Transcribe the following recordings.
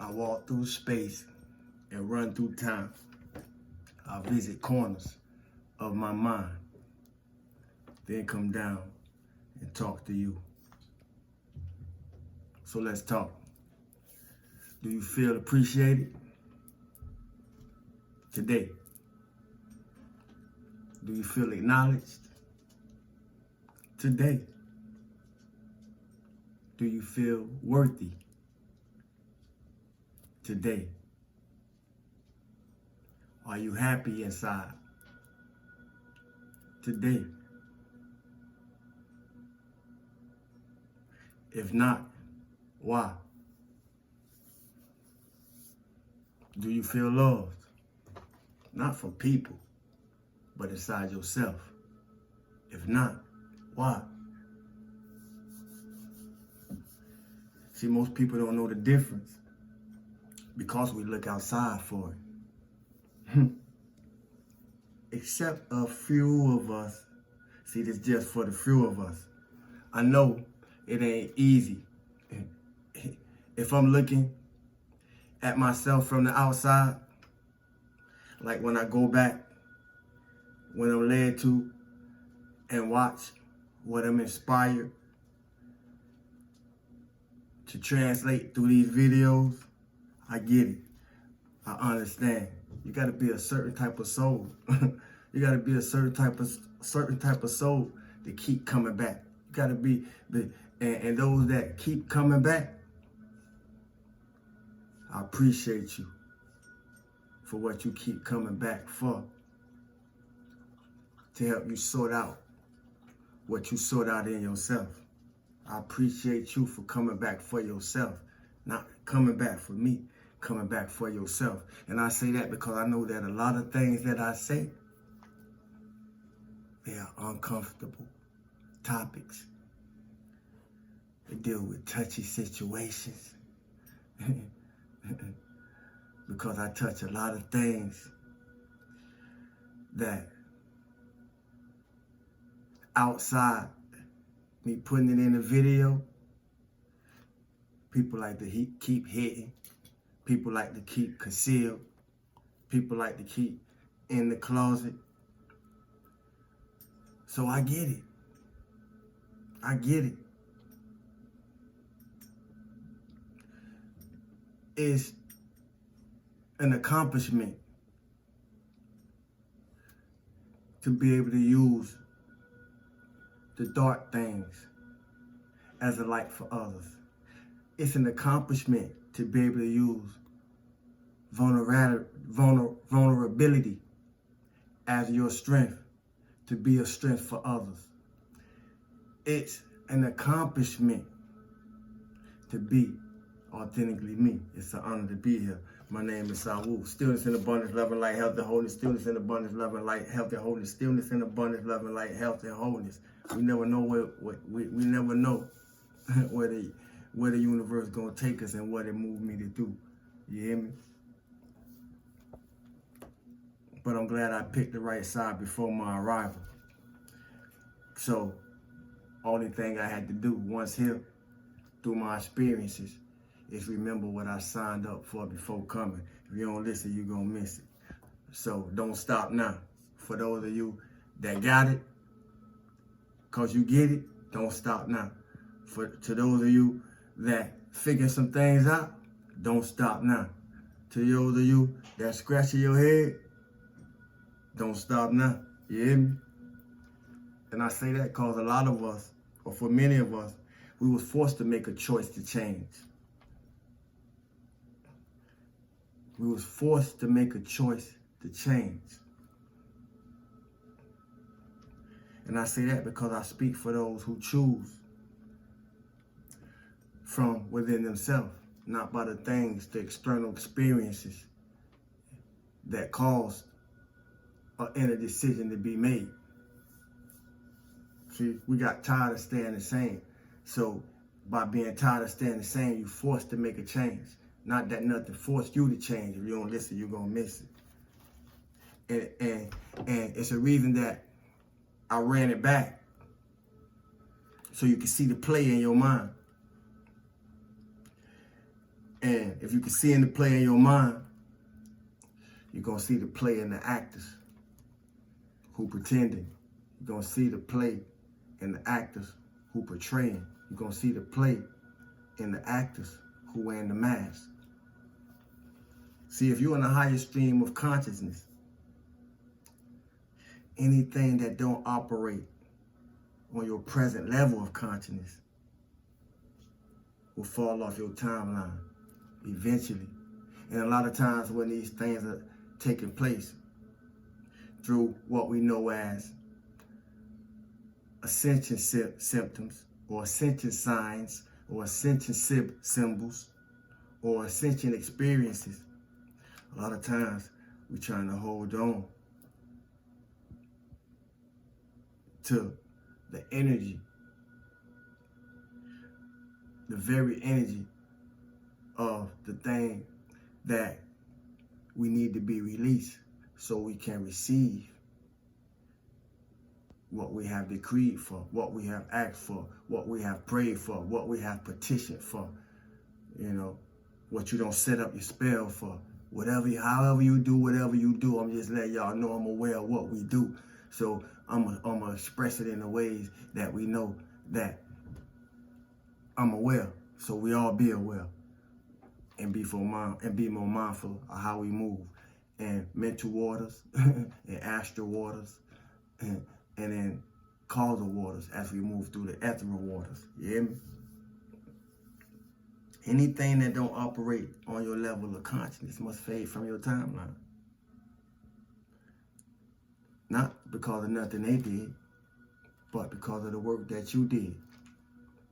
I walk through space and run through time. I visit corners of my mind, then come down and talk to you. So let's talk. Do you feel appreciated today? Do you feel acknowledged today? Do you feel worthy today? Are you happy inside today? If not, why? Do you feel loved? Not from people, but inside yourself. If not, why? See, most people don't know the difference because we look outside for it. Except a few of us. See, this is just for the few of us. I know it ain't easy. If I'm looking at myself from the outside, like when I go back, when I'm led to and watch what I'm inspired to translate through these videos, I get it. I understand. You gotta be a certain type of soul. You gotta be a certain type of soul to keep coming back. You gotta be and those that keep coming back, I appreciate you for what you keep coming back for, to help you sort out what you sort out in yourself. I appreciate you for coming back for yourself, not coming back for me, coming back for yourself. And I say that because I know that a lot of things that I say, they are uncomfortable topics. They deal with touchy situations. Because I touch a lot of things that outside me putting it in a video, people like to keep hitting. People like to keep concealed. People like to keep in the closet. So I get it. I get it. It's an accomplishment to be able to use the dark things as a light for others. It's an accomplishment to be able to use vulnerability as your strength, to be a strength for others. It's an accomplishment to be authentically me. It's an honor to be here. My name is Sawu. Stillness in abundance, love and light, health and wholeness. Stillness in abundance, love and light, health and wholeness. Stillness in abundance, love and light, health and wholeness. We never know we never know where the universe gonna take us and what it moved me to do. You hear me? But I'm glad I picked the right side before my arrival. So, only thing I had to do once here, through my experiences, is remember what I signed up for before coming. If you don't listen, you're gonna miss it. So don't stop now. For those of you that got it, cause you get it, don't stop now. To those of you that figure some things out, don't stop now. To those of you that scratching your head, don't stop now. You hear me? And I say that cause a lot of us, or for many of us, we was forced to make a choice to change. We was forced to make a choice to change. And I say that because I speak for those who choose from within themselves, not by the things, the external experiences that caused an inner decision to be made. See, we got tired of staying the same. So by being tired of staying the same, you're forced to make a change. Not that nothing forced you to change. If you don't listen, you're going to miss it. And it's a reason that I ran it back so you can see the play in your mind. And if you can see in the play in your mind, you're going to see the play in the actors who pretending. You're going to see the play in the actors who portraying. You're going to see the play in the actors who wearing the mask. See, if you're in a higher stream of consciousness, anything that don't operate on your present level of consciousness will fall off your timeline eventually. And a lot of times when these things are taking place through what we know as ascension symptoms or ascension signs or ascension symbols or ascension experiences, a lot of times we're trying to hold on to the energy, the very energy of the thing that we need to be released so we can receive what we have decreed for, what we have asked for, what we have prayed for, what we have petitioned for, you know, what you don't set up your spell for, whatever, however you do, whatever you do, I'm just letting y'all know I'm aware of what we do. So I'm gonna express it in the ways that we know that I'm aware. So we all be aware and be more mindful of how we move. And mental waters and astral waters and then causal waters as we move through the ethereal waters. You hear me? Anything that don't operate on your level of consciousness must fade from your timeline. Not because of nothing they did, but because of the work that you did.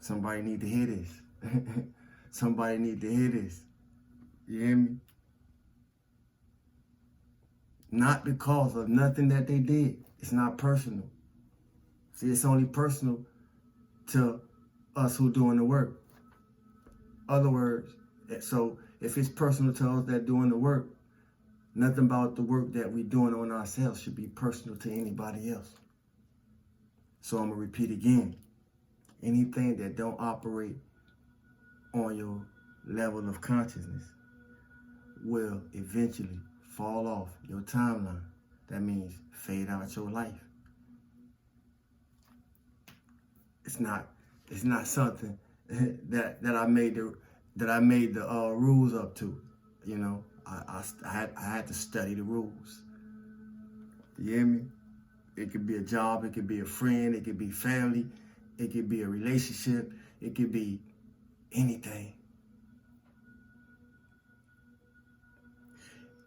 Somebody need to hear this. Somebody need to hear this. You hear me? Not because of nothing that they did. It's not personal. See, it's only personal to us who doing the work. Other words, so if it's personal to us that doing the work, nothing about the work that we doing on ourselves should be personal to anybody else. So I'm gonna repeat again. Anything that don't operate on your level of consciousness will eventually fall off your timeline. That means fade out your life. It's not something that I made the rules up to. You know, I had to study the rules. You hear me? It could be a job, it could be a friend, it could be family, it could be a relationship, it could be anything.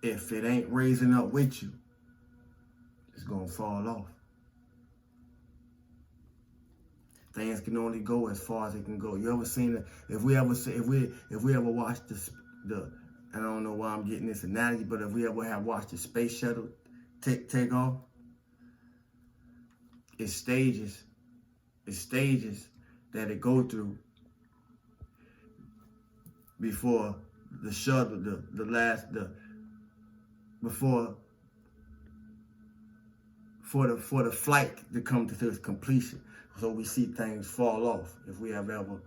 If it ain't raising up with you, it's gonna fall off. Things can only go as far as it can go. You ever seen it? If we ever watched the I don't know why I'm getting this analogy, but if we ever have watched the space shuttle take off, it's stages that it go through before the shuttle, for the flight to come to its completion. So we see things fall off if we have ever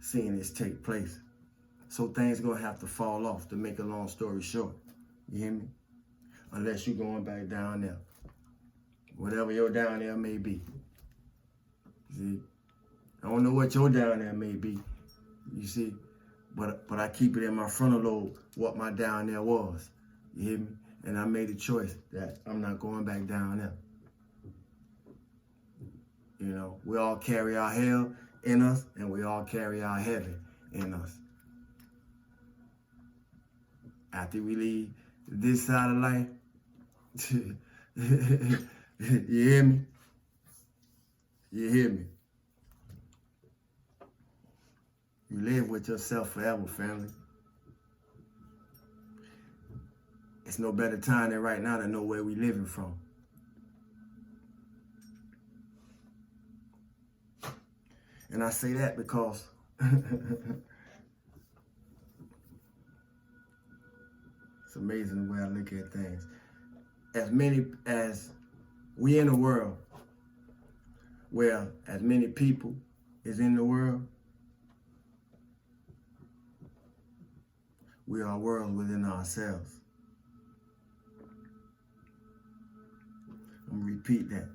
seen this take place. So things gonna have to fall off, to make a long story short. You hear me? Unless you're going back down there. Whatever your down there may be. See? I don't know what your down there may be. You see? But I keep it in my frontal lobe what my down there was. You hear me? And I made a choice that I'm not going back down there. You know, we all carry our hell in us, and we all carry our heaven in us. After we leave this side of life, you hear me? You hear me? You live with yourself forever, family. It's no better time than right now to know where we living from. And I say that because it's amazing the way I look at things. As many as we in a world where as many people is in the world, We are worlds within ourselves. I'm going to repeat that.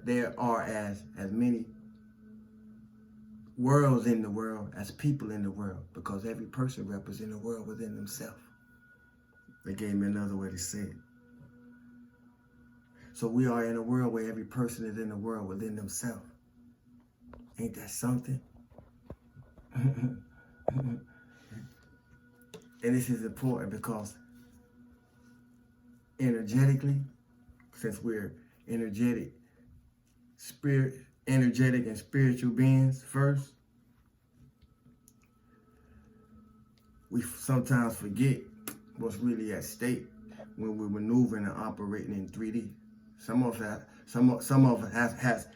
There are as many worlds in the world as people in the world, because every person represents a world within themselves. They gave me another way to say it. So we are in a world where every person is in a world within themselves. Ain't that something? And this is important because energetically, since we're energetic and spiritual beings first, we sometimes forget what's really at stake when we're maneuvering and operating in 3D. Some of us has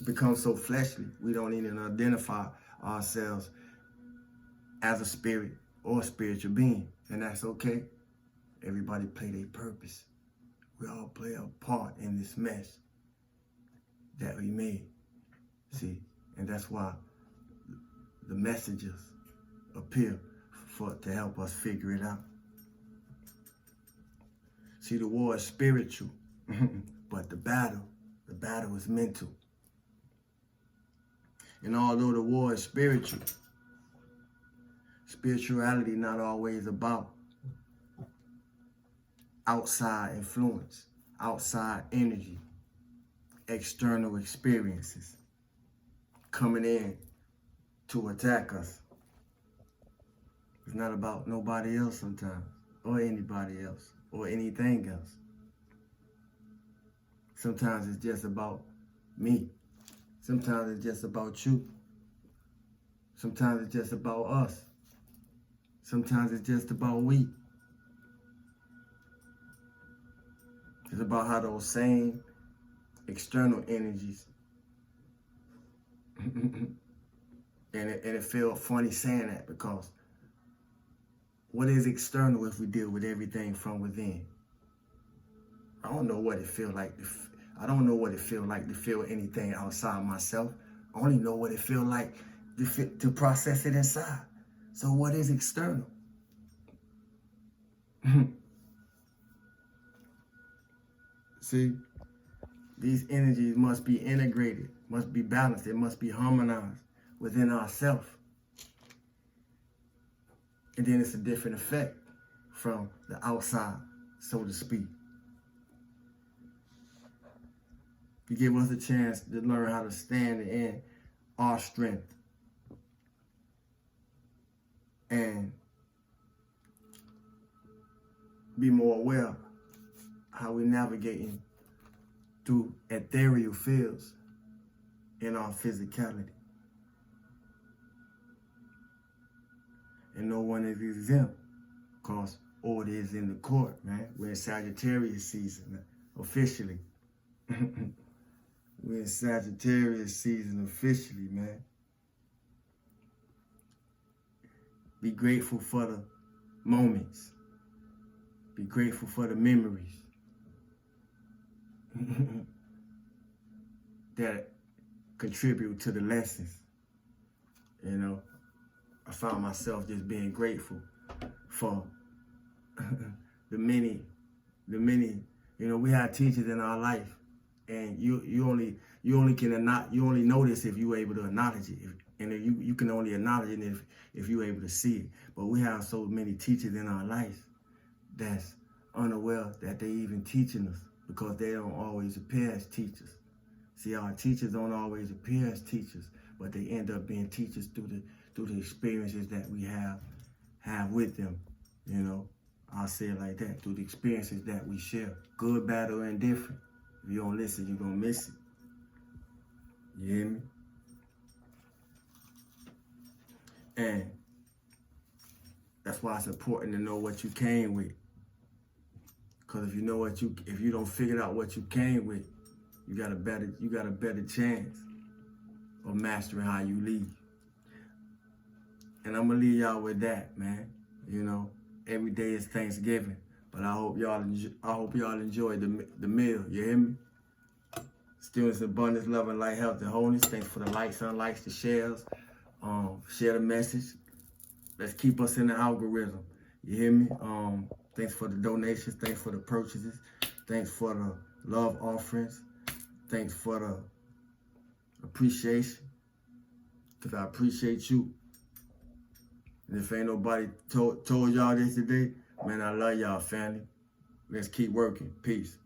become so fleshly we don't even identify ourselves as a spirit or a spiritual being, and that's okay. Everybody play their purpose. We all play a part in this mess that we made. See, and that's why the messages appear to help us figure it out. See, the war is spiritual, but the battle is mental. And although the war is spiritual, spirituality not always about outside influence, outside energy, external experiences coming in to attack us. It's not about nobody else sometimes, or anybody else, or anything else. Sometimes it's just about me. Sometimes it's just about you. Sometimes it's just about us. Sometimes it's just about we. It's about how those same external energies, and it feels funny saying that, because what is external if we deal with everything from within? I don't know what it feels like. I don't know what it feels like to feel anything outside myself. I only know what it feels like to process it inside. So what is external? See, these energies must be integrated, must be balanced, it must be harmonized within ourselves. And then it's a different effect from the outside, so to speak. You give us a chance to learn how to stand in our strength and be more aware how we're navigating through ethereal fields in our physicality. And no one is exempt, because order is in the court, man. We're in Sagittarius season, officially. We're in Sagittarius season officially, man. Be grateful for the moments. Be grateful for the memories that contribute to the lessons. You know, I found myself just being grateful for the many, you know, we have teachers in our life, and you only notice if you're able to acknowledge it, and you can only acknowledge it if you're able to see it. But we have so many teachers in our life that's unaware that they even teaching us, because they don't always appear as teachers. See, our teachers don't always appear as teachers, but they end up being teachers through the experiences that we have with them. You know, I'll say it like that, through the experiences that we share, good, bad, or indifferent. If you don't listen, you're gonna miss it. You hear me? And that's why it's important to know what you came with. Because if you don't figure out what you came with, you got a better chance of mastering how you leave. And I'm gonna leave y'all with that, man. You know, every day is Thanksgiving, but I hope y'all enjoy the meal. You hear me? Stillness, abundance, love, and light, health, and wholeness. Thanks for the likes, unlikes, the shares. Share the message. let's keep us in the algorithm. You hear me? Thanks for the donations. Thanks for the purchases. Thanks for the love offerings. Thanks for the appreciation. Because I appreciate you. And if ain't nobody told y'all this today, man, I love y'all, family. Let's keep working. Peace.